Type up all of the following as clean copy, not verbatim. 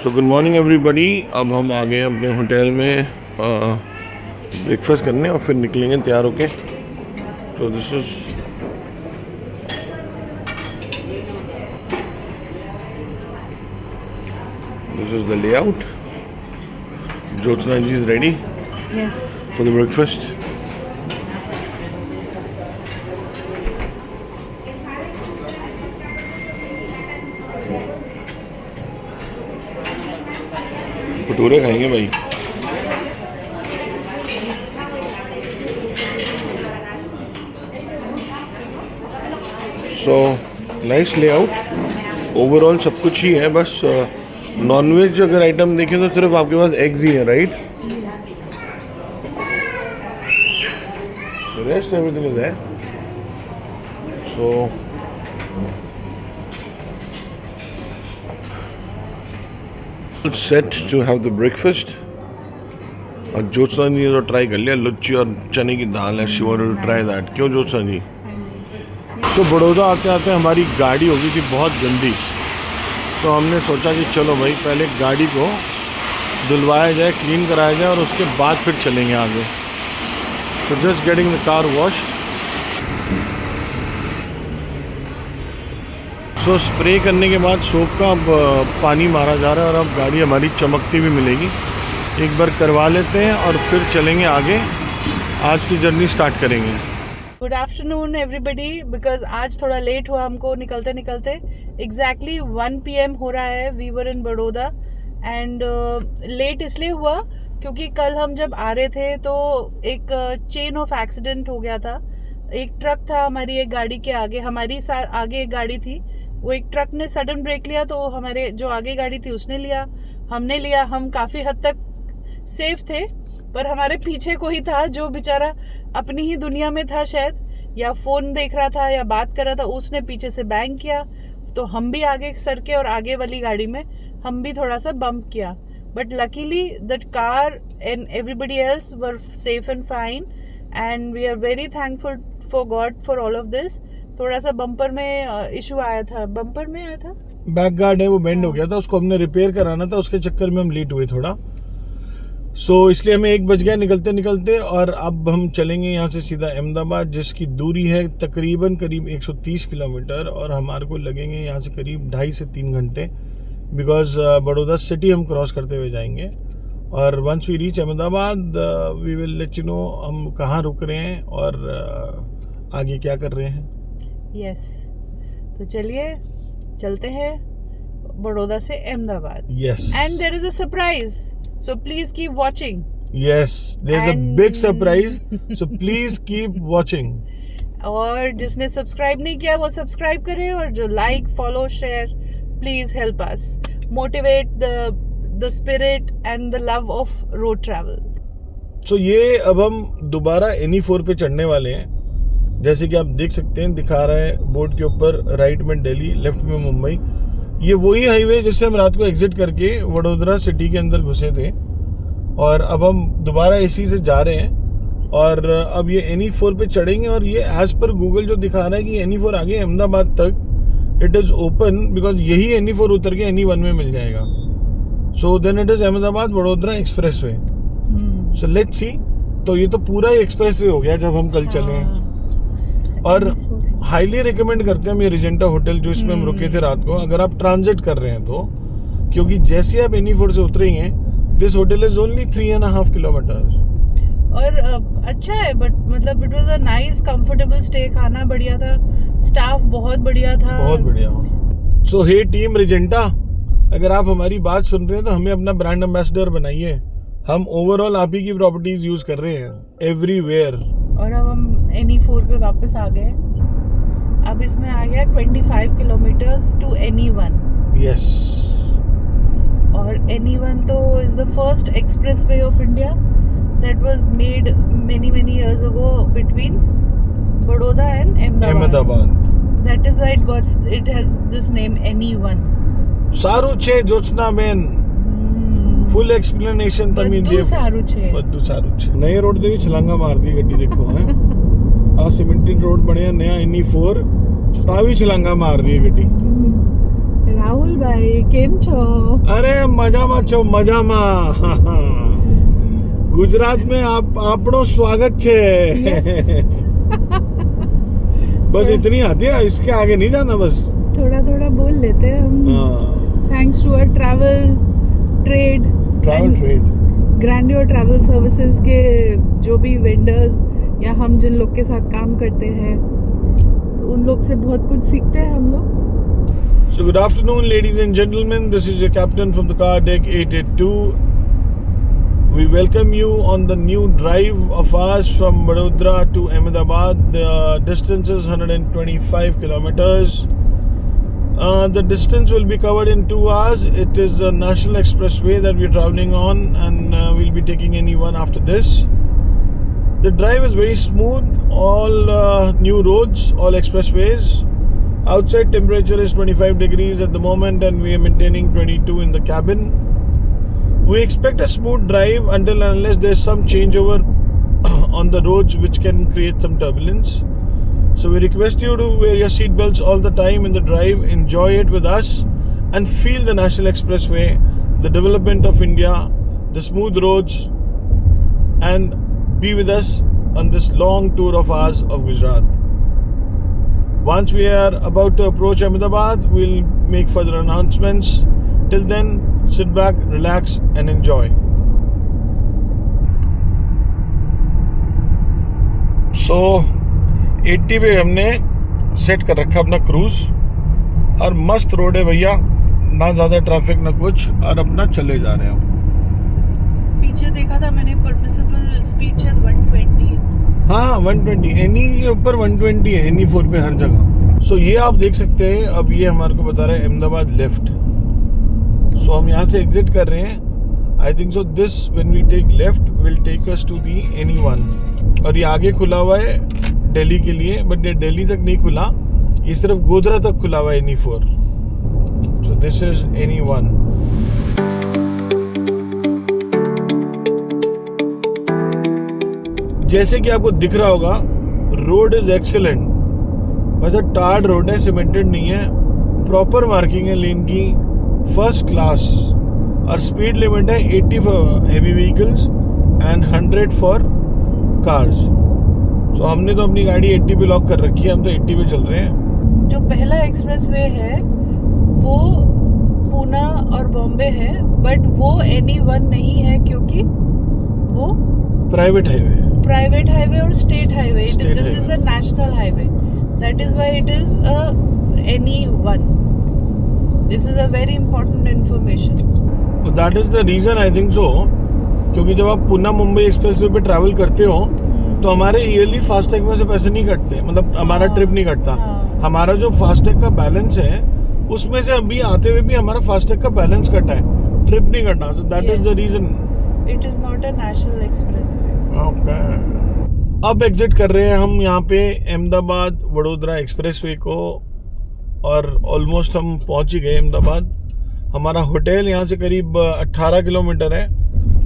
So good morning everybody. अब हम आ गए अपने होटल में ब्रेकफास्ट करने और फिर निकलेंगे तैयार होके। तो this is the layout. Jyotsna ji is ready for the breakfast. Bhature खाएंगे भाई। सो नाइस लेआउट ओवरऑल, सब कुछ ही है। बस नॉनवेज अगर आइटम देखें तो सिर्फ आपके पास एग्स ही है, right? Rest everything is there. So set to have the breakfast। और ज्योत्सना जी ने तो ट्राई कर लिया, लुच्ची और चने की दाल है। She wanted to try that. क्यों ज्योत्सना जी? तो बड़ौदा आते आते हमारी गाड़ी हो गई थी बहुत गंदी, तो हमने सोचा कि चलो भाई पहले गाड़ी को धुलवाया जाए, क्लीन कराया जाए और उसके बाद फिर चलेंगे आगे। तो just getting the car wash. So spray करने के बाद सोप का अब पानी मारा जा रहा है और अब गाड़ी हमारी चमकती भी मिलेगी। एक बार करवा लेते हैं और फिर चलेंगे आगे, आज की जर्नी स्टार्ट करेंगे। Good afternoon everybody. बिकॉज आज थोड़ा लेट हुआ हमको निकलते निकलते। एग्जैक्टली 1 PM हो रहा है। We were in Baroda and late इसलिए हुआ क्योंकि कल हम जब आ रहे थे तो एक चेन ऑफ एक्सीडेंट हो गया था। एक ट्रक था हमारी एक गाड़ी के आगे, हमारी आगे एक गाड़ी थी, वो एक ट्रक ने सडन ब्रेक लिया तो हमारे जो आगे गाड़ी थी उसने लिया, हमने लिया। हम काफ़ी हद तक सेफ थे, पर हमारे पीछे कोई था जो बेचारा अपनी ही दुनिया में था शायद, या फ़ोन देख रहा था या बात कर रहा था। उसने पीछे से बैंग किया तो हम भी आगे सरके और आगे वाली गाड़ी में हम भी थोड़ा सा बम्प किया। But luckily that car and everybody else were safe and fine and we are very thankful for God for all of this. थोड़ा सा बम्पर में इशू आया था, बम्पर में आया था, बैक गार्ड है वो बेंड हो गया था, उसको हमने रिपेयर कराना था, उसके चक्कर में हम लेट हुए थोड़ा। सो इसलिए हमें 1 बज गया निकलते निकलते। और अब हम चलेंगे यहाँ से सीधा अहमदाबाद, जिसकी दूरी है तकरीबन करीब 130 किलोमीटर और हमारे को लगेंगे यहाँ से करीब 2.5 से 3 घंटे, बिकॉज बड़ौदा सिटी हम क्रॉस करते हुए जाएंगे। और once we reach Ahmedabad we will let you know हम कहाँ रुक रहे हैं और आगे क्या कर रहे हैं। यस तो चलिए चलते हैं बड़ौदा से Ahmedabad. Yes and there is a surprise, so please keep watching. Yes, there's a big surprise, so please keep watching. और जिसने सब्सक्राइब नहीं किया वो सब्सक्राइब करे, और जो like follow share please help us motivate the spirit and the love of road travel. So ये अब हम दोबारा NE4 पे चढ़ने वाले हैं। जैसे कि आप देख सकते हैं, दिखा रहा है बोर्ड के ऊपर, राइट में दिल्ली, लेफ्ट में मुंबई। ये वही हाईवे जिससे हम रात को एग्जिट करके वडोदरा सिटी के अंदर घुसे थे, और अब हम दोबारा इसी से जा रहे हैं। और अब ये NE4 पे चढ़ेंगे और ये एज पर गूगल जो दिखा रहा है कि NE4 आगे अहमदाबाद तक इट इज़ ओपन, बिकॉज यही NE4 उतर के NE1 में मिल जाएगा। So then it is Ahmedabad Vadodara expressway. So let's see. तो ये तो पूरा ही एक्सप्रेस वे हो गया जब हम कल चले हैं। और हाईली रिकमेंड करते हैं हम ये रिजेंटा होटल जो इसमें हम रुके थे रात को, अगर आप ट्रांजिट कर रहे हैं तो, क्योंकि जैसे आप NE4 से उतरेंगे this hotel is only 3.5 kilometre. और अच्छा है, बट मतलब it was a nice comfortable stay, खाना बढ़िया था, स्टाफ बहुत बढ़िया था, बहुत बढ़िया। सो हे टीम रिजेंटा, अगर आप हमारी बात सुन रहे हैं तो हमें अपना ब्रांड एम्बेसडर बनाइए। हम ओवरऑल आप ही की प्रॉपर्टीज यूज कर रहे हैं एवरीवेयर। और अब हम NE4 पे वापस आ गए। अब इसमें आ गया 25 किलोमीटर्स टू NE1। यस। और NE1 तो is the first expressway of India that was made many years ago between Baroda and Ahmedabad. That is why it has this name NE1. સારું છે જ્યોત્સના બેન, ફૂલ એક્સપ્લેનેશન તમે દે। સારું છે, બધું સારું છે। નઈ રોડ ਤੇ ਵੀ છલાંગા મારਦੀ ਗੱਡੀ ਦੇਖੋ ਹੈ। ਆ ਸਿਮੈਂਟਡ रोड ਬਣਿਆ नया NE4, ਤਾਂ ਵੀ ਛਲਾਂਗਾ ਮਾਰ ਰਹੀ ਹੈ ਗੱਡੀ। રાહુલ ભાઈ કેમ છો? અરે મજામાં છો, મજામાં. ગુજરાત में આપણો સ્વાગત છે. बस इतनी आती है, इसके आगे नहीं जाना. बस थोड़ा थोड़ा बोल लेते हैं हम. Thanks to our travel trade grandeur travel services के जो भी वेंडर्स या हम जिन लोग के साथ काम करते हैं, तो उन लोग से बहुत कुछ सीखते हैं हम लोग. So good afternoon, ladies and gentlemen. This is your captain from the car deck 882. We welcome you on the new drive of ours from Vadodara to Ahmedabad. The distance is 125 kilometers. The distance will be covered in 2 hours. It is a national expressway that we are traveling on, and we'll be taking anyone after this. The drive is very smooth. All new roads, all expressways. Outside temperature is 25 degrees at the moment, and we are maintaining 22 in the cabin. We expect a smooth drive until and unless there's some changeover on the roads which can create some turbulence. So we request you to wear your seat belts all the time in the drive, enjoy it with us, and feel the National Expressway, the development of India, the smooth roads, and be with us on this long tour of ours of Gujarat. Once we are about to approach Ahmedabad, we'll make further announcements. Till then, sit back, relax, and enjoy. So, 80 पे हमने set कर रखा अपना cruise, और मस्त road है भैया, ना ज़्यादा ट्रैफिक ना कुछ, और अपना चले जा रहे हैं हम. पीछे देखा था मैंने, परमिसिबल स्पीड शायद 120 है. हाँ 120, एनी के ऊपर 120 है, एनी 4 पे हर जगह. सो ये आप देख सकते हैं. अब ये हमारे को बता रहा है अहमदाबाद लेफ्ट. सो हम यहाँ से एग्जिट कर रहे हैं. I think so this when we take left will take us to the एनी1. और ये आगे खुला हुआ है दिल्ली के लिए, बट ये दिल्ली तक नहीं खुला, ये सिर्फ गोधरा तक खुला हुआ है एनी4. So this is एनी1. जैसे कि आपको दिख रहा होगा, रोड इज एक्सीलेंट. वैसे टार्ड रोड है, सीमेंटेड नहीं है. प्रॉपर मार्किंग है लेन की, फर्स्ट क्लास. और स्पीड लिमिट है 80 for heavy vehicles and 100 for cars. So हमने तो अपनी गाड़ी 80 पे लॉक कर रखी है, हम तो 80 पे चल रहे हैं. जो पहला एक्सप्रेसवे है वो पूना और बॉम्बे है, बट वो एनी1 नहीं है क्योंकि वो प्राइवेट हाईवे और state highway. This is a national highway. That is why it is a एनी1. This is a very important information. That is the reason I think so, क्योंकि जब आप पुणे मुंबई एक्सप्रेसवे पे ट्रैवल करते हो तो हमारे ईयरली फास्टैग में से पैसे नहीं कटते, मतलब हमारा ट्रिप नहीं कटता. हमारा जो फास्टैग का बैलेंस है उसमें से अभी आते हुए भी हमारा फास्टैग का बैलेंस कटा है, ट्रिप नहीं कटा. So that is the reason. It is not a national expressway. Okay. अब एग्जिट कर रहे हैं हम यहाँ पे अहमदाबाद वडोदरा एक्सप्रेसवे को, और ऑलमोस्ट हम पहुँच ही गए अहमदाबाद. हमारा होटल यहाँ से करीब 18 किलोमीटर है,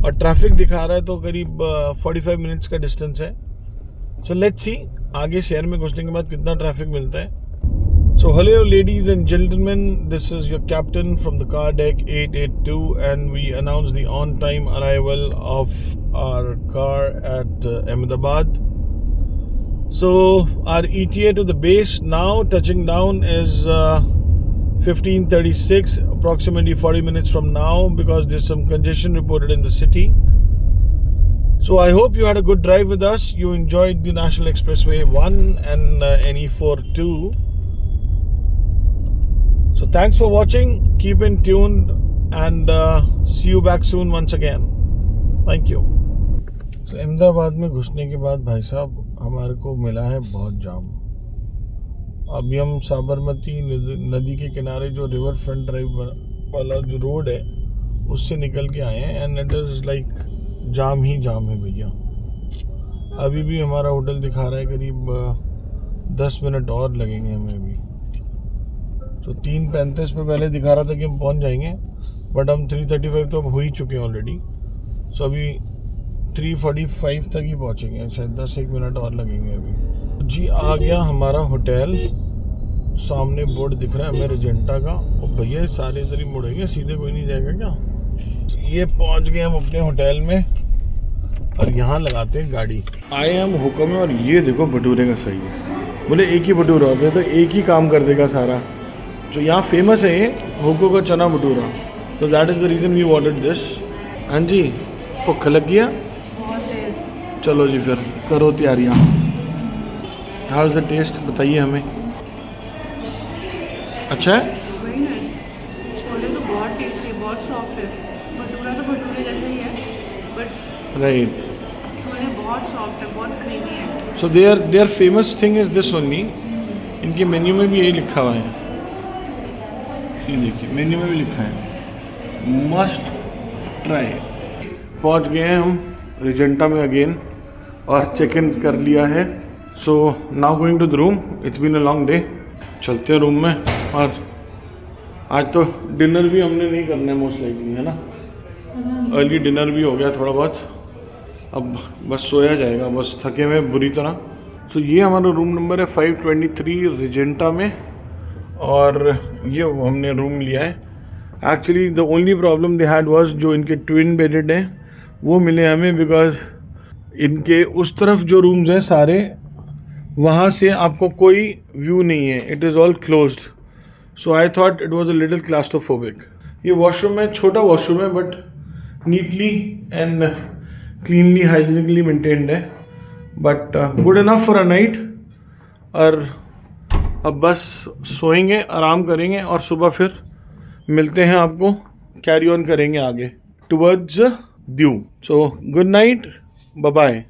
और ट्रैफिक दिखा रहा है तो करीब 45 मिनट्स का डिस्टेंस है. सो लेट्स सी आगे शहर में घुसने के बाद कितना ट्रैफिक मिलता है. So hello ladies and gentlemen, this is your captain from the car deck 882, and we announce the on time arrival of our car at Ahmedabad. So our ETA to the base now touching down is 15:36, approximately 40 minutes from now, because there's some congestion reported in the city. So I hope you had a good drive with us. You enjoyed the National Expressway 1 and NE4 too. So thanks for watching, keep in tuned, and see you back soon once again. Thank you. So Ahmedabad में घुसने के बाद भाई साहब हमारे को मिला है बहुत जाम. अभी हम साबरमती नदी के किनारे जो रिवर फ्रंट ड्राइव वाला जो रोड है उससे निकल के आए हैं, एंड इट इज़ लाइक जाम ही जाम है भैया. अभी भी हमारा होटल दिखा रहा है करीब 10 मिनट और लगेंगे हमें अभी. तो 3:35 पे पहले दिखा रहा था कि हम पहुंच जाएंगे, बट हम 3:35 तो अब हो ही चुके हैं ऑलरेडी. सो अभी 3:45 तक ही पहुंचेंगे, शायद 10-1 मिनट और लगेंगे अभी. जी आ गया हमारा होटल, सामने बोर्ड दिख रहा है हमें रेजेंटा का। और भैया ये सारे इधर ही मुड़ेंगे, सीधे कोई नहीं जाएगा क्या? ये पहुंच गए हम अपने होटल में और यहाँ लगाते हैं गाड़ी। आए हम हुक्म में और ये देखो भटूरे का सही है। बोले एक ही भटूरा होता है तो एक ही काम कर देगा सारा। जो यहाँ फेमस है ये हुक्को का चना भटूरा, तो that is the reason we ordered this. हाँ जी, भुख लग गया? चलो जी फिर करो तैयारियाँ। हाउ इज़ द टेस्ट बताइए हमें। अच्छा है? वही ना, छोले तो बहुत टेस्टी है, बहुत सॉफ्ट है। भटूरा तो भटूरे जैसा ही है, बट राइट। छोले बहुत सॉफ्ट है, बहुत क्रीमी है। So there famous thing is this only. इनके मेन्यू में भी यही लिखा हुआ है, ये देखिए मेन्यू में भी लिखा है मस्ट ट्राई। पहुंच गए हैं हम रेजेंटा में अगेन और चेक इन कर लिया है। So now going to the room, it's been a long day. चलते हैं रूम में। और आज तो डिनर भी हमने नहीं करना है मोस्ट लाइकली, है ना? अर्ली डिनर भी हो गया थोड़ा बहुत, अब बस सोया जाएगा, बस थके हुए बुरी तरह। तो ये हमारा रूम नंबर है 523 रेजेंटा में और ये हमने रूम लिया है। Actually the only problem they had was जो इनके ट्विन बेडेड हैं वो मिले हमें, बिकॉज इनके उस तरफ जो रूम्स हैं सारे, वहाँ से आपको कोई व्यू नहीं है, it is all closed. So I thought it was a little claustrophobic. ये वॉशरूम है, छोटा वॉशरूम है but neatly and cleanly hygienically maintained है, but good enough for a night. और अब बस सोएंगे, आराम करेंगे और सुबह फिर मिलते हैं आपको, कैरी ऑन करेंगे आगे towards Diu. So good night, bye bye.